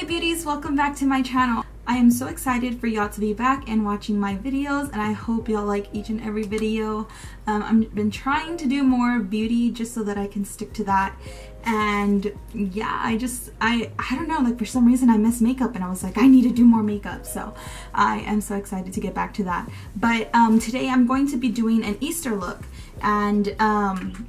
beauties, welcome back to my channel. I am so excited for y'all to be back and watching my videos, and I hope y'all like each and every video. I've been trying to do more beauty just so that I can stick to that. And yeah, I don't know, like for some reason I miss makeup and I was like, I need to do more makeup. So I am so excited to get back to that. But today I'm going to be doing an Easter look, and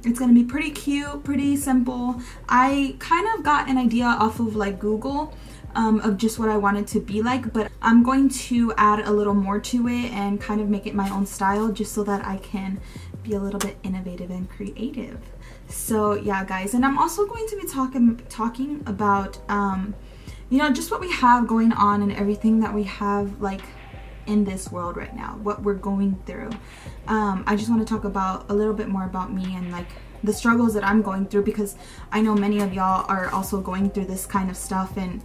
it's gonna be pretty cute, pretty simple. I kind of got an idea off of like Google of just what I wanted to be like, but I'm going to add a little more to it and kind of make it my own style just so that I can be a little bit innovative and creative. So yeah guys, and I'm also going to be talking about you know, just what we have going on and everything that we have like in this world right now, what we're going through. I just want to talk about a little bit more about me and like the struggles that I'm going through, because I know many of y'all are also going through this kind of stuff, and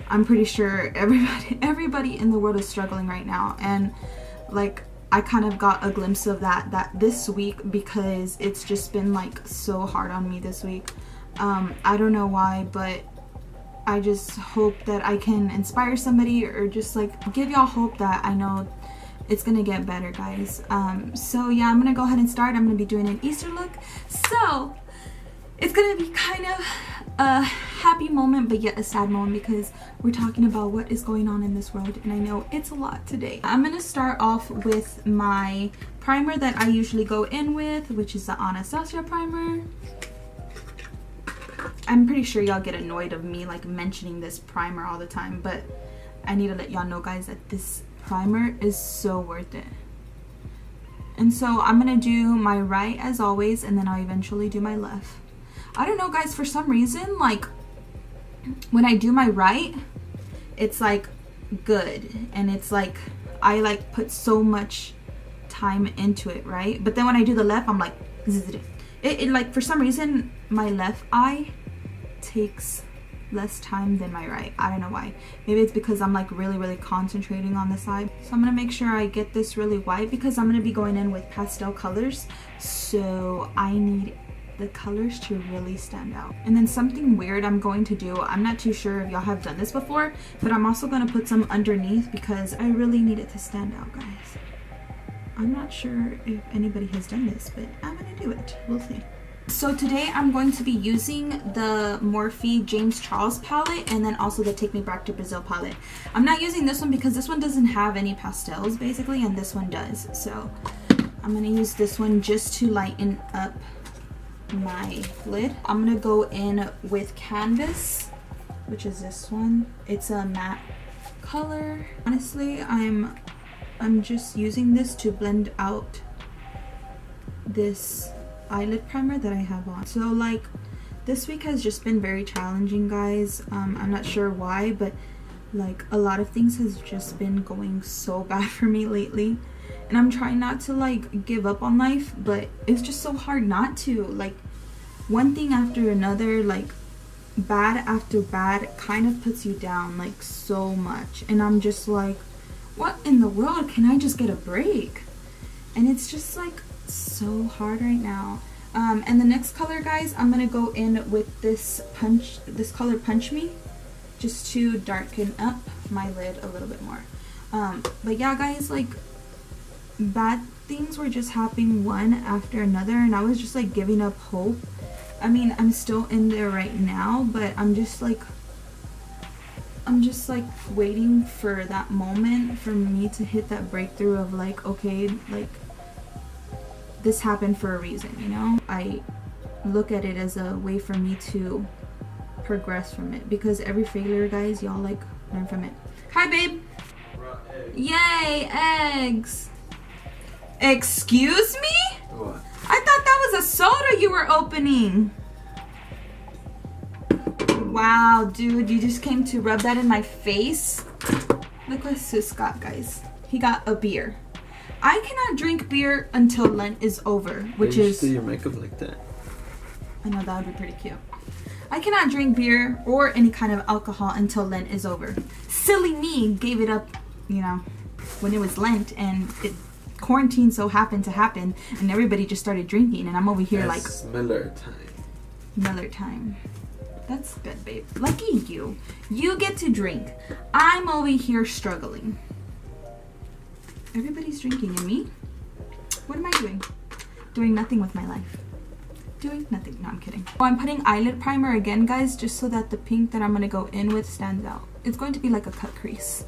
I'm pretty sure everybody in the world is struggling right now. And like I kind of got a glimpse of that this week, because it's just been like so hard on me this week. I don't know why, but I just hope that I can inspire somebody or just like give y'all hope that I know it's gonna get better, guys. So yeah, I'm gonna go ahead and start. I'm gonna be doing an Easter look, so it's gonna be kind of a happy moment but yet a sad moment, because we're talking about what is going on in this world, and I know it's a lot today. I'm gonna start off with my primer that I usually go in with, which is the Anastasia primer. I'm pretty sure y'all get annoyed of me like mentioning this primer all the time, but I need to let y'all know, guys, that this primer is so worth it. And so I'm gonna do my right as always, and then I'll eventually do my left. I don't know, guys, for some reason, like when I do my right, it's like good, and it's like I like put so much time into it, right? But then when I do the left, I'm like it like for some reason my left eye takes less time than my right. I don't know why. Maybe it's because I'm like really concentrating on the side. So I'm gonna make sure I get this really white, because I'm gonna be going in with pastel colors, so I need the colors to really stand out. And then something weird I'm going to do, I'm not too sure if y'all have done this before, but I'm also gonna put some underneath because I really need it to stand out, guys. I'm not sure if anybody has done this, but I'm gonna do it. We'll see. So today I'm going to be using the Morphe James Charles palette, and then also the Take Me Back to Brazil palette. I'm not using this one because this one doesn't have any pastels basically, and this one does. So I'm gonna use this one just to lighten up my lid. I'm gonna go in with Canvas, which is this one. It's a matte color. Honestly, I'm just using this to blend out this eyelid primer that I have on. So like this week has just been very challenging, guys. I'm not sure why, but like a lot of things has just been going so bad for me lately, and I'm trying not to like give up on life, but it's just so hard not to. Like one thing after another, like bad after bad, kind of puts you down like so much, and I'm just like, what in the world? Can I just get a break? And it's just like so hard right now. And the next color, guys, I'm gonna go in with this color Punch Me, just to darken up my lid a little bit more. But yeah, guys, like bad things were just happening one after another, and I was just like giving up hope. I mean, I'm still in there right now, but I'm just like waiting for that moment for me to hit that breakthrough of like, okay, like this happened for a reason, you know? I look at it as a way for me to progress from it, because every failure, guys, y'all like learn from it. Hi, babe. Yay, eggs. Excuse me? What? I thought that was a soda you were opening. Wow, dude, you just came to rub that in my face? Look what Sis got, guys. He got a beer. I cannot drink beer until Lent is over, which is... do your makeup like that. I know, that would be pretty cute. I cannot drink beer or any kind of alcohol until Lent is over. Silly me gave it up, you know, when it was Lent, and quarantine so happened to happen, and everybody just started drinking, and I'm over here like... Miller time. Miller time. That's good, babe. Lucky you. You get to drink. I'm over here struggling. Everybody's drinking, and me? What am I doing? Doing nothing with my life. Doing nothing. No, I'm kidding. Oh, I'm putting eyelid primer again, guys, just so that the pink that I'm gonna go in with stands out. It's going to be like a cut crease.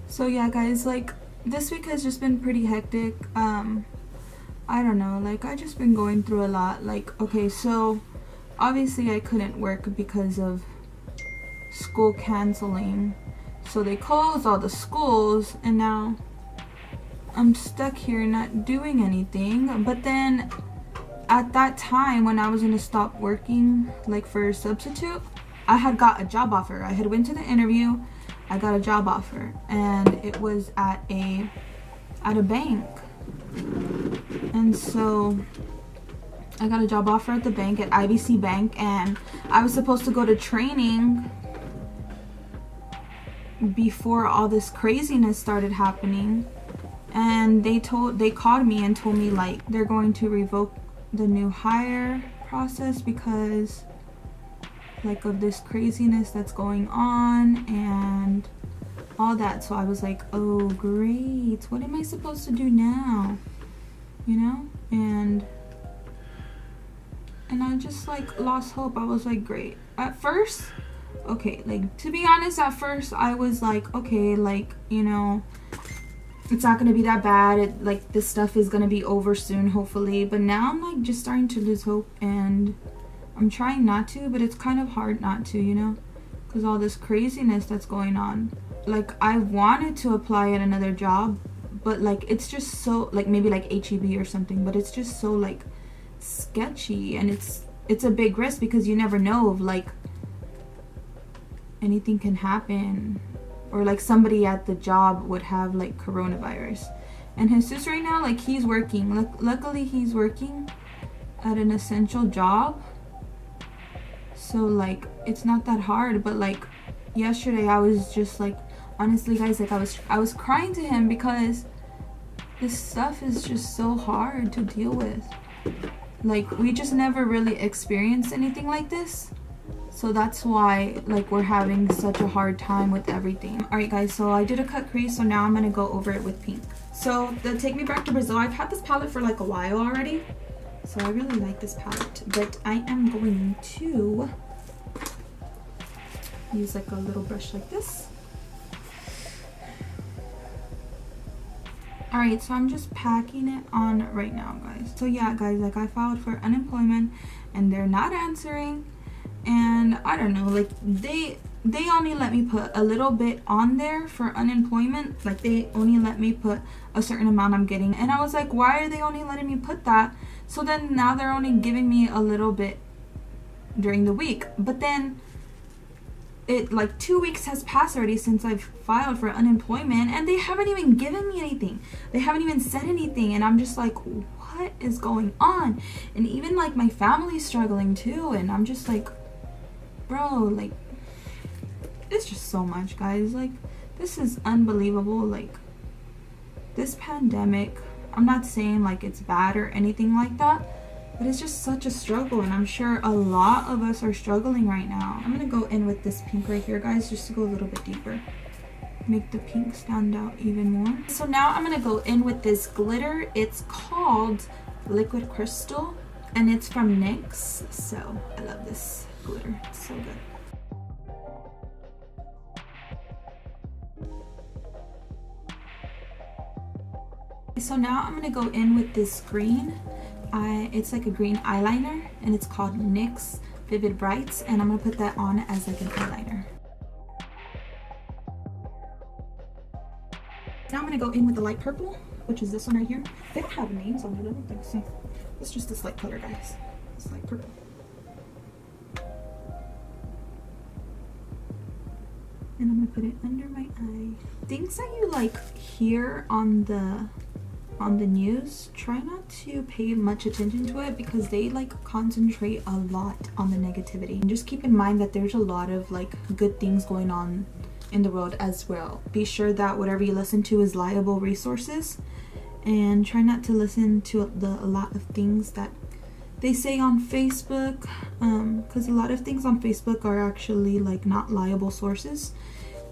So yeah, guys, like this week has just been pretty hectic. I don't know, like I just been going through a lot. Like, okay, so obviously I couldn't work because of school canceling. So they closed all the schools, and now I'm stuck here not doing anything. But then at that time when I was gonna stop working, like for a substitute, I had got a job offer. I had went to the interview, I got a job offer, and it was at a bank. And so I got a job offer at the bank, at IBC Bank, and I was supposed to go to training before all this craziness started happening. And they called me and told me like they're going to revoke the new hire process because like of this craziness that's going on and all that. So I was like, oh great, what am I supposed to do now, you know? And I just like lost hope. I was like, great. At first, okay, like to be honest, at first I was like, okay, like, you know, it's not gonna be that bad. Like this stuff is gonna be over soon, hopefully. But now I'm like just starting to lose hope, and I'm trying not to, but it's kind of hard not to, you know, because all this craziness that's going on. Like I wanted to apply at another job, but like it's just so like maybe like HEB or something, but it's just so like sketchy, and it's a big risk because you never know if like anything can happen, or like somebody at the job would have like coronavirus. And Jesus right now, like he's working. Luckily he's working at an essential job, so like it's not that hard. But like yesterday I was just like, honestly guys, like I was crying to him because this stuff is just so hard to deal with. Like we just never really experienced anything like this, so that's why like we're having such a hard time with everything. All right guys, so I did a cut crease, so now I'm gonna go over it with pink. So the Take Me Back to Brazil, I've had this palette for like a while already, so I really like this palette, but I am going to use like a little brush like this. All right, so I'm just packing it on right now, guys. So yeah, guys, like I filed for unemployment and they're not answering, and I don't know, like they only let me put a little bit on there for unemployment. Like they only let me put a certain amount I'm getting, and I was like, why are they only letting me put that? So then now they're only giving me a little bit during the week, but then it like 2 weeks has passed already since I've filed for unemployment, and they haven't even given me anything. They haven't even said anything, and I'm just like, what is going on? And even like my family's struggling too, and I'm just like, bro, like it's just so much, guys. Like this is unbelievable. Like this pandemic, I'm not saying like it's bad or anything like that, but it's just such a struggle, and I'm sure a lot of us are struggling right now. I'm gonna go in with this pink right here, guys, just to go a little bit deeper, make the pink stand out even more. So now I'm gonna go in with this glitter. It's called Liquid Crystal, and it's from NYX. So I love this glitter, it's so good. So now I'm gonna go in with this green. It's like a green eyeliner, and it's called NYX Vivid Brights, and I'm gonna put that on as like an eyeliner. Now I'm gonna go in with the light purple, which is this one right here. They don't have names on it, I don't think so. It's just this light color, guys. It's light purple. And I'm gonna put it under my eye. Things that you like hear on the news, try not to pay much attention to it, because they like concentrate a lot on the negativity. And just keep in mind that there's a lot of like good things going on in the world as well. Be sure that whatever you listen to is reliable resources, and try not to listen to a lot of things that they say on Facebook, because a lot of things on Facebook are actually like not liable sources,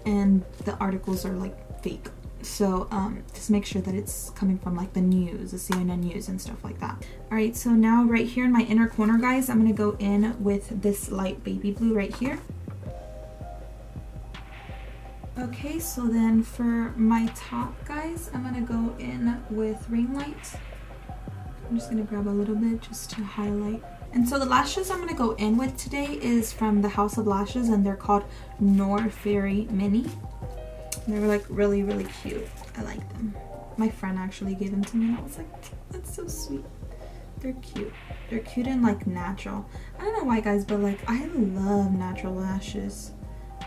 and the articles are like fake. So just make sure that it's coming from like the news, the CNN news and stuff like that. All right, so now right here in my inner corner, guys, I'm gonna go in with this light baby blue right here. Okay, so then for my top, guys, I'm gonna go in with ring light. I'm just gonna grab a little bit just to highlight. And so the lashes I'm gonna go in with today is from the House of Lashes, and they're called Nor Fairy Mini. They're like really, really cute. I like them. My friend actually gave them to me and I was like, that's so sweet. They're cute. They're cute and like natural. I don't know why, guys, but like I love natural lashes.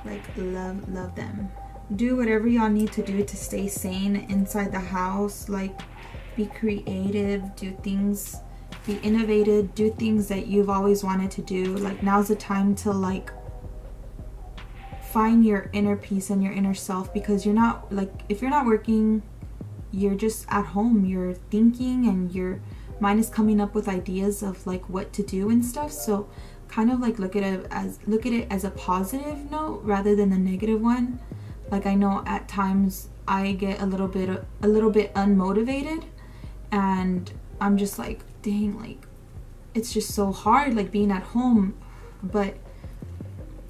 Like love them. Do whatever y'all need to do to stay sane inside the house. Like be creative, do things, be innovative, do things that you've always wanted to do. Like now's the time to like find your inner peace and your inner self, because you're not like, if you're not working, you're just at home, you're thinking and your mind is coming up with ideas of like what to do and stuff. So kind of like look at it as a positive note rather than a negative one. Like I know at times I get a little bit unmotivated and I'm just like, dang, like it's just so hard like being at home. But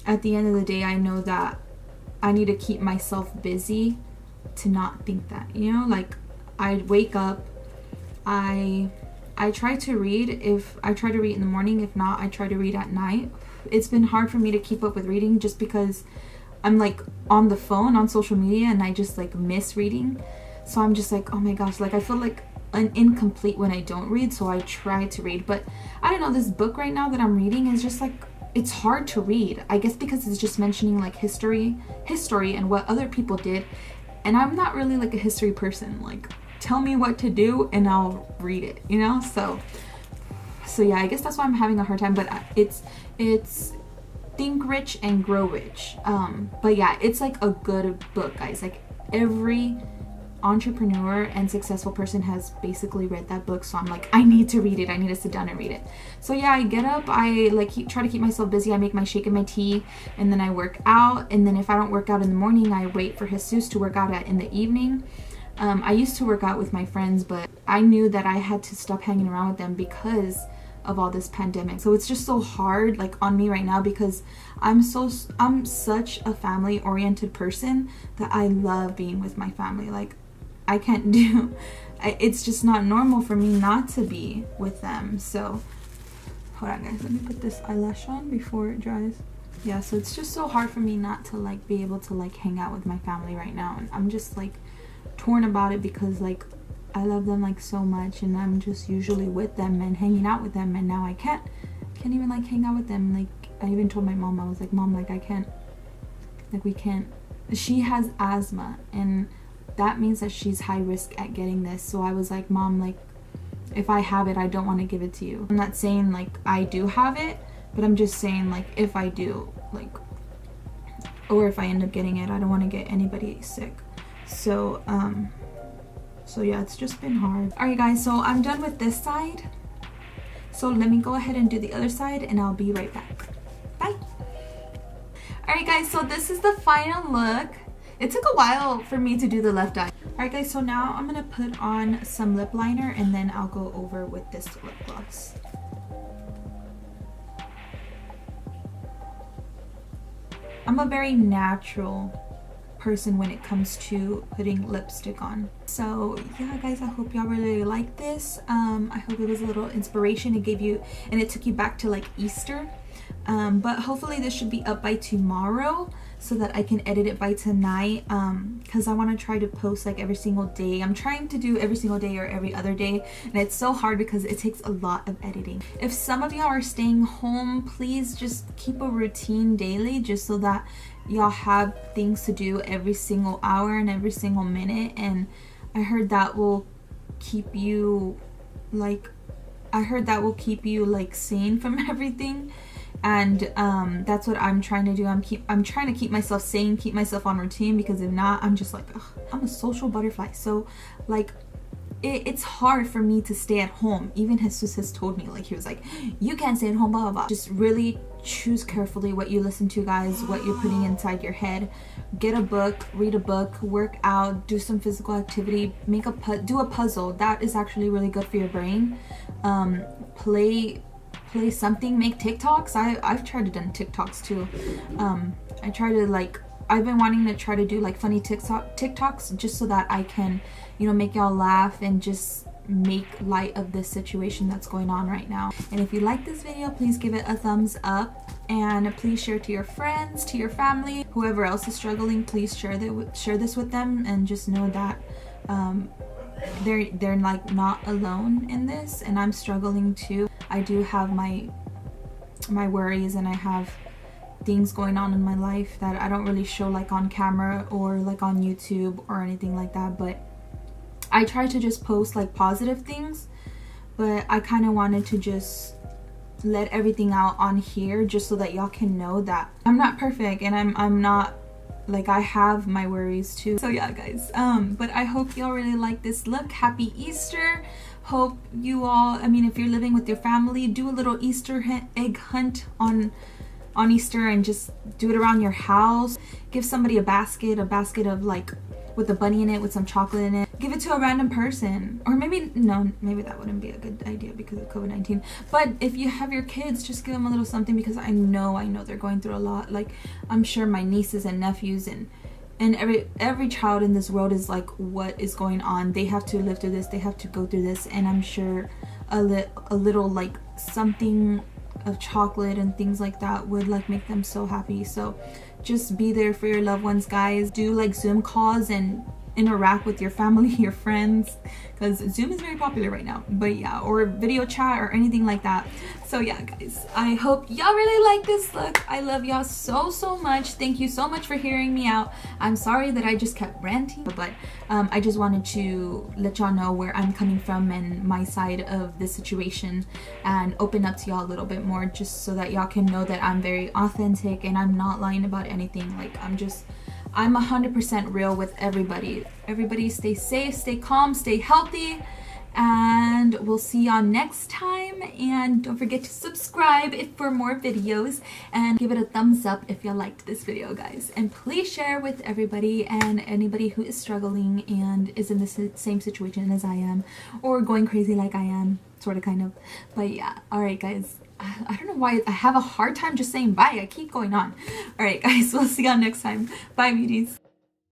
at the end of the day, I know that I need to keep myself busy to not think that, you know, like I wake up, I try to read. If I try to read in the morning, if not, I try to read at night. It's been hard for me to keep up with reading just because I'm like on the phone, on social media, and I just like miss reading. So I'm just like, oh my gosh, like I feel like incomplete when I don't read. So I try to read, but I don't know, this book right now that I'm reading is just like, it's hard to read. I guess because it's just mentioning like history and what other people did, and I'm not really like a history person. Like tell me what to do and I'll read it, you know. So yeah, I guess that's why I'm having a hard time. But it's Think Rich and Grow Rich. But yeah, it's like a good book, guys. Like every entrepreneur and successful person has basically read that book. So I'm like, I need to read it. I need to sit down and read it. So yeah, I get up, I like try to keep myself busy. I make my shake and my tea, and then I work out. And then if I don't work out in the morning, I wait for Jesus to work out in the evening. I used to work out with my friends, but I knew that I had to stop hanging around with them because of all this pandemic. So it's just so hard like on me right now, because I'm such a family oriented person that I love being with my family. Like I can't do, it's just not normal for me not to be with them. So hold on, guys, let me put this eyelash on before it dries. Yeah, so it's just so hard for me not to like be able to like hang out with my family right now, and I'm just like torn about it because like I love them like so much, and I'm just usually with them and hanging out with them, and now I can't even like hang out with them. Like I even told my mom, I was like, Mom, like I can't, like we can't, she has asthma and that means that she's high risk at getting this. So I was like, Mom, like if I have it, I don't want to give it to you. I'm not saying like I do have it, but I'm just saying like if I do, like, or if I end up getting it, I don't want to get anybody sick. So yeah, it's just been hard. All right, guys, so I'm done with this side. So let me go ahead and do the other side, and I'll be right back. Bye. All right, guys, so this is the final look. It took a while for me to do the left eye. All right, guys, so now I'm gonna put on some lip liner, and then I'll go over with this lip gloss. I'm a very natural person when it comes to putting lipstick on. So yeah, guys, I hope y'all really like this. I hope it was a little inspiration. It gave you, and it took you back to like Easter. But hopefully this should be up by tomorrow so that I can edit it by tonight, because I want to try to post like every single day. I'm trying to do every single day or every other day, and it's so hard because it takes a lot of editing. If some of y'all are staying home, please just keep a routine daily, just so that y'all have things to do every single hour and every single minute. And I heard that will keep you like, sane from everything. And that's what I'm trying to do. I'm trying to keep myself sane, keep myself on routine, because if not, I'm just like, ugh, I'm a social butterfly. So like it's hard for me to stay at home. Even Jesus has told me, like, he was like, you can't stay at home, blah blah blah. Just really choose carefully what you listen to, guys, what you're putting inside your head. Get a book, read a book, work out, do some physical activity, do a puzzle. That is actually really good for your brain. Play something, make TikToks. I've tried to do TikToks too. I try to, like, I've been wanting to try to do like funny TikToks just so that I can, you know, make y'all laugh and just make light of this situation that's going on right now. And if you like this video, please give it a thumbs up, and please share to your friends, to your family, whoever else is struggling. Please share this with them, and just know that they're like not alone in this, and I'm struggling too. I do have my worries, and I have things going on in my life that I don't really show like on camera or like on YouTube or anything like that, but I try to just post like positive things. But I kind of wanted to just let everything out on here just so that y'all can know that I'm not perfect, and I'm not, like, I have my worries too. So yeah, guys, but I hope y'all really like this look. Happy Easter. Hope you all, I mean, if you're living with your family, do a little Easter egg hunt on Easter, and just do it around your house. Give somebody a basket of like with a bunny in it with some chocolate in it. Give it to a random person, or maybe that wouldn't be a good idea because of COVID-19. But if you have your kids, just give them a little something, because I know they're going through a lot. Like, I'm sure my nieces and nephews and every child in this world is like, what is going on? They have to live through this, they have to go through this, and I'm sure a little like something of chocolate and things like that would like make them so happy. So just be there for your loved ones, guys. Do like Zoom calls and interact with your family, your friends, because Zoom is very popular right now. But yeah, or video chat or anything like that. So yeah, guys, I hope y'all really like this look. I love y'all so much. Thank you so much for hearing me out. I'm sorry that I just kept ranting, but I just wanted to let y'all know where I'm coming from and my side of the situation, and open up to y'all a little bit more, just so that y'all can know that I'm very authentic and I'm not lying about anything. Like, I'm 100% real with everybody. Everybody stay safe, stay calm, stay healthy, and we'll see y'all next time. And don't forget to subscribe for more videos, and give it a thumbs up if y'all liked this video, guys. And please share with everybody and anybody who is struggling and is in the same situation as I am, or going crazy like I am, sort of, kind of. But yeah, alright guys, I don't know why I have a hard time just saying bye. I keep going on. Alright guys, we'll see y'all next time. Bye, beauties.